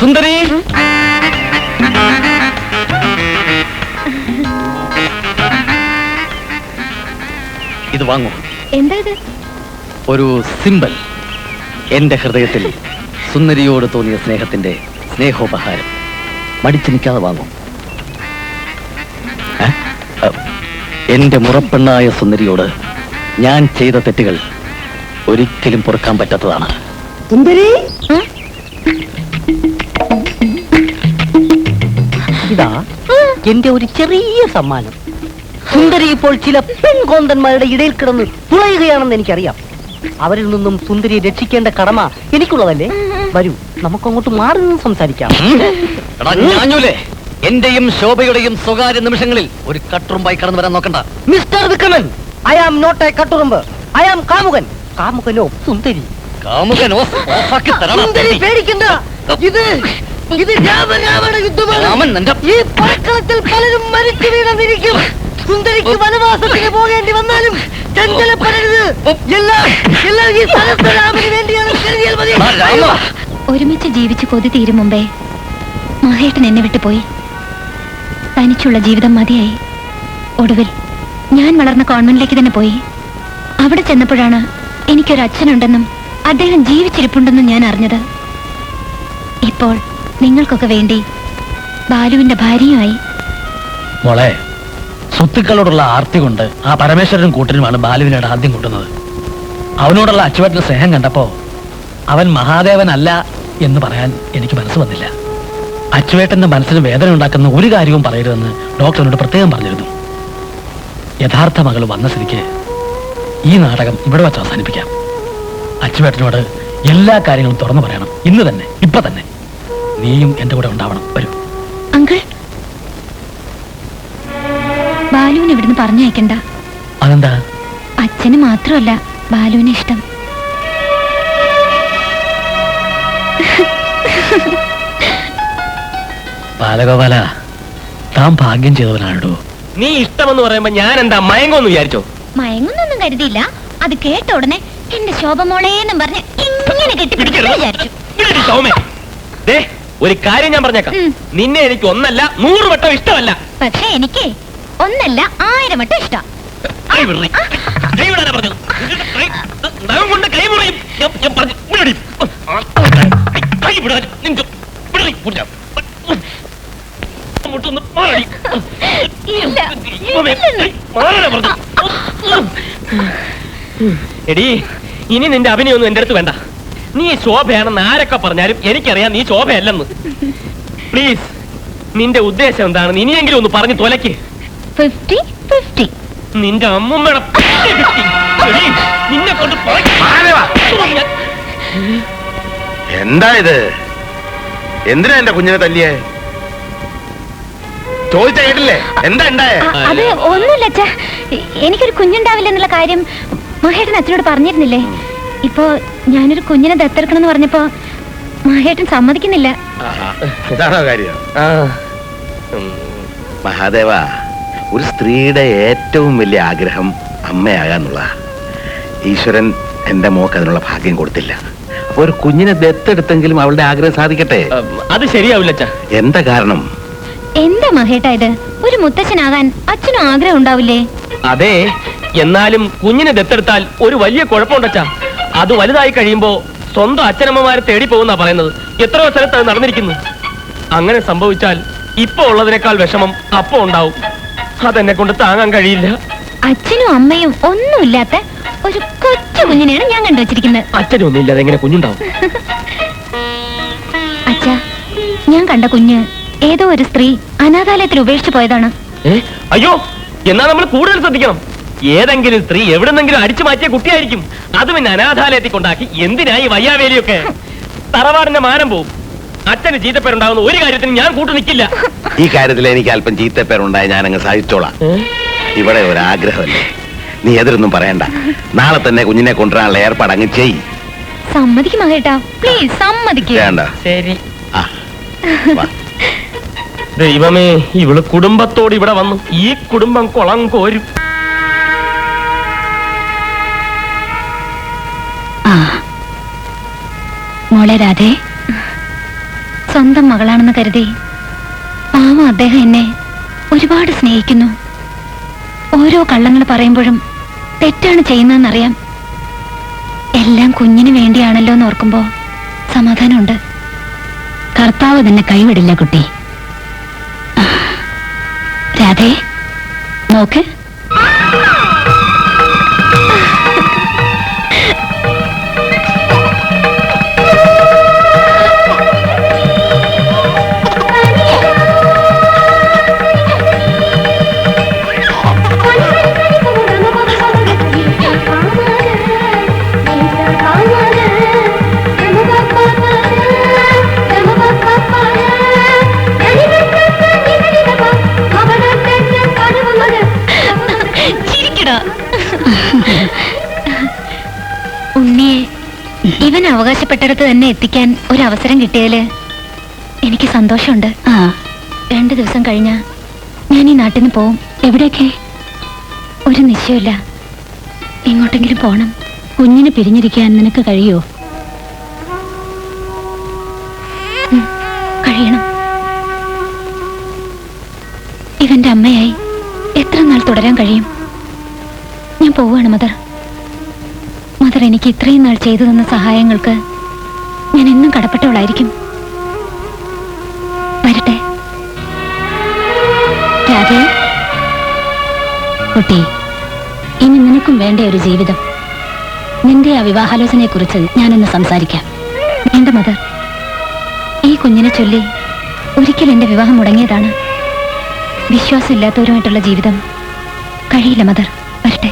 സുന്ദരി, ഇത് വാങ്ങൂ. എന്താ ഇത്? ഒരു സിമ്പൽ. എന്റെ ഹൃദയത്തിൽ സുന്ദരിയോട് തോന്നിയ സ്നേഹത്തിന്റെ സ്നേഹോപഹാരം. മടിച്ചു നിൽക്കാതെ വാങ്ങൂ. എന്റെ മുറപ്പെണ്ണായ സുന്ദരിയോട് ഞാൻ ചെയ്ത തെറ്റുകൾ ഒരിക്കലും പൊറുക്കാൻ പറ്റാത്തതാണ്. സുന്ദരി, ഇതാ എന്റെ ഒരു ചെറിയ സമ്മാനം. സുന്ദരി ഇപ്പോൾ ചില പെൺകോന്തന്മാരുടെ ഇടയിൽ കിടന്ന് തുളയുകയാണെന്ന് എനിക്കറിയാം. അവരിൽ നിന്നും സുന്ദരിയെ രക്ഷിക്കേണ്ട കടമ എനിക്കുള്ളതല്ലേ? വരൂ, നമുക്കങ്ങോട്ട് മാറി നിന്ന് സംസാരിക്കാം. എന്റെയും ശോഭയുടെയും സ്വകാര്യ നിമിഷങ്ങളിൽ ഒരു കട്ടുറുമ്പായി കടന്നു വരാൻ നോക്കണ്ട. Mister Vikraman, I am not a കട്ടുറുമ്പ്. ഐ ആം കാമുകൻ. കാമുകനോ സുന്ദരി. കാമുകനോ? സുന്ദരി പേടിക്കണ്ട. ഇത് രാമരാവണ യുദ്ധമാണ്. ഈ പടക്കളത്തിൽ പലരും മരിച്ചു വീണിരിക്കും. സുന്ദരിക്ക് വനവാസത്തിന് പോകേണ്ടി വന്നാലും ചഞ്ചലപ്പെടരുത്. എല്ലാം ഈ സഹസ്രരാമന് വേണ്ടിയാണ് കരുതിയാൽ മതി. ഒരുമിച്ച് ജീവിച്ച് കൊതി തീരും മുമ്പേ മഹേട്ടൻ എന്നെ വിട്ടുപോയി. തനിച്ചുള്ള ജീവിതം മതിയായി. ഒടുവിൽ ഞാൻ വളർന്ന കോൺവെന്റിലേക്ക് തന്നെ പോയി. അവിടെ ചെന്നപ്പോഴാണ് എനിക്കൊരു അച്ഛനുണ്ടെന്നും അദ്ദേഹം ജീവിച്ചിരിപ്പുണ്ടെന്നും ഞാൻ അറിഞ്ഞത്. ഇപ്പോൾ നിങ്ങൾക്കൊക്കെ വേണ്ടി ബാലുവിന്റെ ഭാര്യയുമായി. മോളെ, സ്വത്തുക്കളോടുള്ള ആർത്തി കൊണ്ട് ആ പരമേശ്വരനും കൂട്ടനുമാണ് ബാലുവിനോട് ആദ്യം കൊണ്ടുവന്നത്. അവനോടുള്ള അച്ചുവേട്ടന്റെ സ്നേഹം കണ്ടപ്പോ അവൻ മഹാദേവനല്ല എന്ന് പറയാൻ എനിക്ക് മനസ്സ് വന്നില്ല. അച്ചുവേട്ടന്റെ മനസ്സിന് വേദന ഉണ്ടാക്കുന്ന ഒരു കാര്യവും പറയരുതെന്ന് ഡോക്ടറിനോട് പ്രത്യേകം പറഞ്ഞിരുന്നു. യഥാർത്ഥ മകൾ വന്ന സ്ഥിതിക്ക് ഈ നാടകം ഇവിടെ വച്ച് അവസാനിപ്പിക്കാം. അച്ചുവേട്ടനോട് എല്ലാ കാര്യങ്ങളും തുറന്നു പറയണം. ഇന്ന് തന്നെ, ഇപ്പൊ തന്നെ. നീയും എന്റെ കൂടെ ഉണ്ടാവണം. വരൂ. അങ്കിൾ, ബാലുവിനെ ഇവിടുന്ന് പറഞ്ഞയക്കണ്ട. അതെന്താ? അച്ഛന് മാത്രമല്ല ബാലുവിനെ ഇഷ്ടം. ബാലഗോപാല, താൻ ഭാഗ്യം ചെയ്തവനാണോ? നീ ഇഷ്ടമെന്ന് പറയുമ്പോ ഞാൻ എന്താ മയങ്ങോന്ന് വിചാരിച്ചോ? മയങ്ങുന്നൊന്നും കരുതിയില്ല. അത് കേട്ട ഉടനെ എന്റെ ശോഭമോളേന്നും പറഞ്ഞ് ഇങ്ങനെ കെട്ടിപ്പിടിക്കാൻ വിചാരിച്ചു. ഒരു കാര്യം ഞാൻ പറഞ്ഞേക്കാം. നിന്നെ എനിക്ക് 1 അല്ല 100 വട്ടം ഇഷ്ടമല്ല. പക്ഷെ എനിക്ക് 1 അല്ല 1000 വട്ടം ഇഷ്ടം. എടീ, ഇനി നിന്റെ അഭിനയൊന്നും എന്റെ അടുത്ത് വേണ്ട. നീ ശോഭയാണെന്ന് ആരൊക്കെ പറഞ്ഞാലും എനിക്കറിയാം നീ ശോഭയല്ലെന്ന്. പ്ലീസ്, നിന്റെ ഉദ്ദേശം എന്താണെന്ന് ഇനിയെങ്കിലും ഒന്ന് പറഞ്ഞു തോലക്ക്. 50-50. നിന്റെ അമ്മൂമ്മയുടെ നിന്നെ കൊണ്ട് എന്താ ഇത്? എന്തിനാ എന്റെ കുഞ്ഞിനെ തല്ലിയേ? ചോദിച്ച കേട്ടില്ലേ? എന്താ ഉണ്ടായേ? അത് ഒന്നുമില്ല അച്ഛാ. എനിക്കൊരു കുഞ്ഞുണ്ടാവില്ല എന്നുള്ള കാര്യം മഹേട്ടൻ അച്ഛനോട് പറഞ്ഞിരുന്നില്ലേ? ഇപ്പോ ഞാനൊരു കുഞ്ഞിനെ ദത്തെടുക്കണമെന്ന് പറഞ്ഞപ്പോ മഹേട്ടൻ സമ്മതിക്കുന്നില്ല. ഇതാണോ കാര്യം? മഹാദേവ, ഒരു സ്ത്രീയുടെ ഏറ്റവും വലിയ ആഗ്രഹം അമ്മയാകാന്നുള്ള. ഈശ്വരൻ എന്റെ മോക്ക് അതിനുള്ള ഭാഗ്യം കൊടുത്തില്ല. അപ്പൊ ഒരു കുഞ്ഞിനെ ദത്തെടുത്തെങ്കിലും അവളുടെ ആഗ്രഹം സാധിക്കട്ടെ. അത് ശരിയാവില്ല അച്ഛാ. എന്താ കാരണം? എന്താ മഹേട്ടാ ഇത്? ഒരു മുത്തച്ഛനാകാൻ അച്ഛനും ആഗ്രഹം ഉണ്ടാവില്ലേ? അതെ, എന്നാലും കുഞ്ഞിനെ ദത്തെടുത്താൽ ഒരു വലിയ കുഴപ്പമുണ്ടച്ചാ. അത് വലുതായി കഴിയുമ്പോ സ്വന്തം അച്ഛനമ്മമാരെ തേടി പോകുന്നാ പറയുന്നത്. എത്രയോ സ്ഥലത്ത് അത് നടന്നിരിക്കുന്നു. അങ്ങനെ സംഭവിച്ചാൽ ഇപ്പൊ ഉള്ളതിനേക്കാൾ വിഷമം അപ്പൊ ഉണ്ടാവും. അതെന്നെ കൊണ്ട് താങ്ങാൻ കഴിയില്ല. അച്ഛനും അമ്മയും ഒന്നുമില്ലാത്ത ഒരു കൊച്ചു കുഞ്ഞിനെയാണ് ഞാൻ കണ്ടുവച്ചിരിക്കുന്നത്. അച്ഛനും ഒന്നും ഇല്ലാതെ എങ്ങനെ കുഞ്ഞുണ്ടാവും? അച്ഛാ, ഞാൻ കണ്ട കുഞ്ഞ് ഏതോ ഒരു സ്ത്രീ അനാഥാലയത്തിൽ ഉപേക്ഷിച്ചു പോയതാണ്. അയ്യോ, എന്നാ നമ്മൾ കൂടുതൽ ശ്രദ്ധിക്കണം. ഏതെങ്കിലും സ്ത്രീ എവിടെന്നെങ്കിലും അടിച്ചു മാറ്റിയ കുട്ടിയായിരിക്കും. അത് പിന്നെ അനാഥാലയത്തിൽ കൊണ്ടാക്കി എന്തിനായി വയ്യാവേലിയൊക്കെ? തറവാടിന്റെ മാനം പോവും. അച്ഛന് ചീത്തപ്പേരുണ്ടാവുന്ന ഒരു കാര്യത്തിന് ഞാൻ കൂട്ടു നിൽക്കില്ല. ഈ കാര്യത്തിൽ എനിക്ക് അല്പം ചീത്തപ്പേരുണ്ടായി ഞാൻ അങ്ങ് സഹിച്ചോളാം. ഇവിടെ ഒരാഗ്രഹമല്ലേ, നീ എതിരൊന്നും പറയണ്ട. നാളെ തന്നെ കുഞ്ഞിനെ കൊണ്ടുവരാനുള്ള ഏർപ്പാട് അങ്ങ് ചെയ്. സമ്മതിക്കും മഹേട്ടാ, പ്ലീസ് സമ്മതിക്കും. വേണ്ട. ശരി. ആ, വാ. ദൈവമേ, ഇവള് കുടുംബത്തോട് ഇവിടെ വന്നു. ഈ കുടുംബം കുളം കോരും. മോളെ രാധേ, സ്വന്തം മകളാണെന്ന് കരുതി പാവം അദ്ദേഹം എന്നെ ഒരുപാട് സ്നേഹിക്കുന്നു. ഓരോ കള്ളങ്ങൾ പറയുമ്പോഴും തെറ്റാണ് ചെയ്യുന്നതെന്നറിയാം. എല്ലാം കുഞ്ഞിന് വേണ്ടിയാണല്ലോ എന്ന് ഓർക്കുമ്പോ സമാധാനമുണ്ട്. കർത്താവ് തന്നെ കൈവിടില്ല കുട്ടി. രാധേ, നോക്ക്. ഉണ്ണിയെ ഇവൻ അവകാശപ്പെട്ടടുത്ത് തന്നെ എത്തിക്കാൻ ഒരു അവസരം കിട്ടിയതില് എനിക്ക് സന്തോഷമുണ്ട്. 2 ദിവസം കഴിഞ്ഞ ഞാൻ ഈ നാട്ടിൽ നിന്ന് പോവും. എവിടേക്ക്? ഒരു നിശ്ചയമില്ല. എങ്ങോട്ടെങ്കിലും പോണം. കുഞ്ഞിനെ പിരിഞ്ഞിരിക്കാൻ നിനക്ക് കഴിയോ? കഴിയണം. ഇവന്റെ അമ്മയായി എത്ര നാൾ തുടരാൻ കഴിയും? ഞാൻ പോവുകയാണ് മദർ. മദർ എനിക്ക് ഇത്രയും നാൾ ചെയ്തു തന്ന സഹായങ്ങൾക്ക് ഞാൻ എന്നും കടപ്പെട്ടവളായിരിക്കും. വരട്ടെ. രാധേ, കുട്ടി, ഇനി നിനക്കും വേണ്ട ഒരു ജീവിതം. നിന്റെ ആ വിവാഹാലോചനയെ കുറിച്ച് ഞാനൊന്ന് സംസാരിക്കാം. വേണ്ട മദർ. ഈ കുഞ്ഞിനെ ചൊല്ലി ഒരിക്കൽ എന്റെ വിവാഹം മുടങ്ങിയതാണ്. വിശ്വാസമില്ലാത്തവരുമായിട്ടുള്ള ജീവിതം കഴിയില്ല മദർ. വരട്ടെ.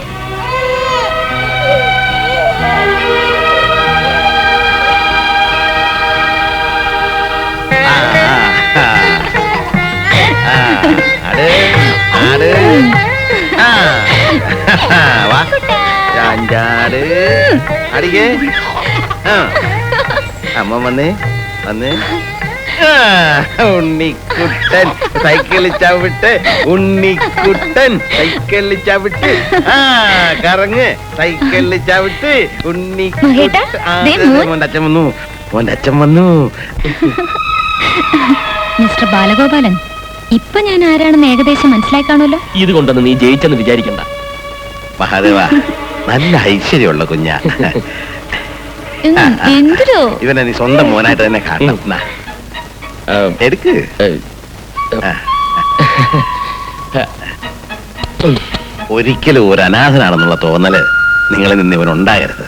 അമ്മ വന്നേ വന്നേ. ഉണ്ണിക്കുട്ടൻ സൈക്കിളിൽ ചവിട്ട്, ഉണ്ണിക്കുട്ടൻ സൈക്കിളിൽ ചവിട്ട്, കറങ്ങ് സൈക്കിളിൽ ചവിട്ട്. ഉണ്ണിക്കുട്ടൻ. മോന്റെ അച്ഛൻ വന്നു, മോന്റെ അച്ഛൻ വന്നു. മിസ്റ്റർ ബാലഗോപാലൻ, ഇപ്പൊ ഞാൻ ആരാണെന്ന് ഏകദേശം മനസ്സിലായി കാണുമല്ലോ. ഇത് കൊണ്ടൊന്ന് നീ ജയിച്ചെന്ന് വിചാരിക്കണ്ട. മഹാദേവ, നല്ല ഐശ്വര്യമുള്ള കുഞ്ഞാ. എന്തിനോ ഇവനെ നീ സ്വന്തം മോനായിട്ട് തന്നെ കാണണം. എടുക്ക്. ഒരിക്കലും ഒരു അനാഥനാണെന്നുള്ള തോന്നല് നിങ്ങളിൽ നിന്ന് ഇവനുണ്ടാകരുത്.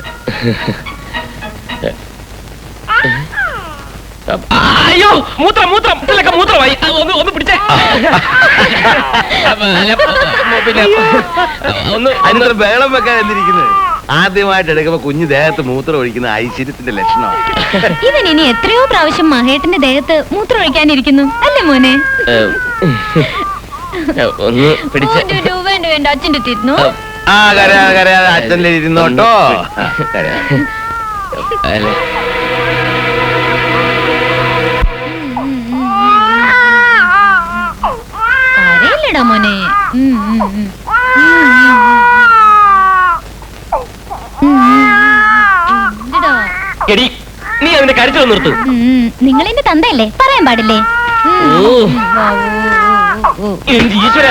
അയ്യോ, മൂത്രം മൂത്രം ഇതിലൊക്കെ മൂത്രമായി. ഒന്ന് പിടിച്ചേ. അതിനൊരു ബഹളം വെക്കാൻ എന്തിരിക്കുന്നത്? ആദ്യമായിട്ട് എടുക്കുമ്പോ കുഞ്ഞ് ദേഹത്ത് മൂത്രം ഒഴിക്കുന്ന ഐശ്വര്യത്തിന്റെ ലക്ഷണമാണ്. ഇവൻ ഇനി എത്രയോ പ്രാവശ്യം മഹേട്ടന്റെ ദേഹത്ത് മൂത്രം ഒഴിക്കാനിരിക്കുന്നു അല്ലേ മോനെ? ഒന്ന് പിടിച്ചേ. വേണ്ട അച്ഛൻ്റെ തീരുന്നു. ആ കരയാ അച്ഛൻ്റെ ഇരുന്നോട്ടോ. കരയില്ലടാ മോനെ. എടി, നീ അതിന്റെ കരച്ചിൽ നിർത്ത്. നിങ്ങൾ എന്റെ തന്തയല്ലേ, പറയാൻ പാടില്ലേ? എന്റെ ഈശ്വര,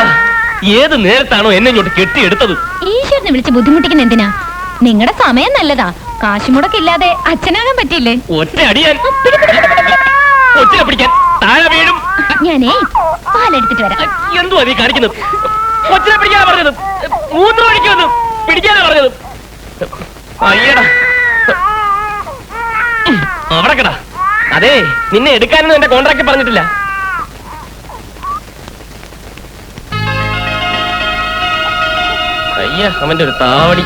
ഏത് നേരത്താണോ എന്നെ ഇങ്ങോട്ട് കെട്ടിയെടുത്തത്? ഈശ്വരനെ വിളിച്ച് ബുദ്ധിമുട്ടിക്കുന്ന എന്തിനാ? നിങ്ങളുടെ സമയം നല്ലതാ. കാശുമുടക്കില്ലാതെ അച്ഛനാകാൻ പറ്റിയില്ലേ? ഒറ്റ അടിയാൻ ഒറ്റ പിടിക്കാൻ താഴെ വീഴും. ഞാനേ പാലെടുത്തിട്ട് വരാം. എന്തുവാ നീ കാണിക്കുന്നത്? ഒച്ചിനെ പിടിക്കാനാ പറഞ്ഞത്, മൂത്രം ഒഴിക്കുമെന്ന് പിടിക്കാനാ പറഞ്ഞത്. അയ്യടാ, അവിടെ കടാ. അതെ, നിന്നെ എടുക്കാനൊന്നും എന്റെ കോൺട്രാക്ട് പറഞ്ഞിട്ടില്ല. അയ്യ, അവന്റെ ഒരു താവടി.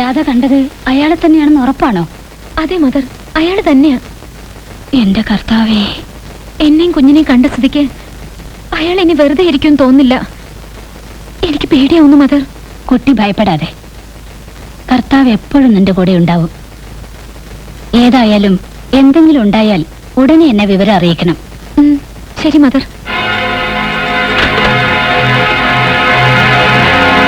രാധ കണ്ടത് അയാളെ തന്നെയാണെന്ന് ഉറപ്പാണോ? അതെ മദർ, അയാൾ തന്നെയാ. എന്റെ കർത്താവേ, എന്നെയും കുഞ്ഞിനെയും കണ്ട സ്ഥിതിക്ക് അയാൾ ഇനി വെറുതെ ഇരിക്കും തോന്നില്ല. എനിക്ക് പേടിയാവുന്നു മദർ. കുട്ടി ഭയപ്പെടാതെ, കർത്താവ് എപ്പോഴും നിന്റെ കൂടെ ഉണ്ടാവും. ഏതായാലും എന്തെങ്കിലും ഉണ്ടായാൽ ഉടനെ എന്നെ വിവരം അറിയിക്കണം. ശരി മദർ.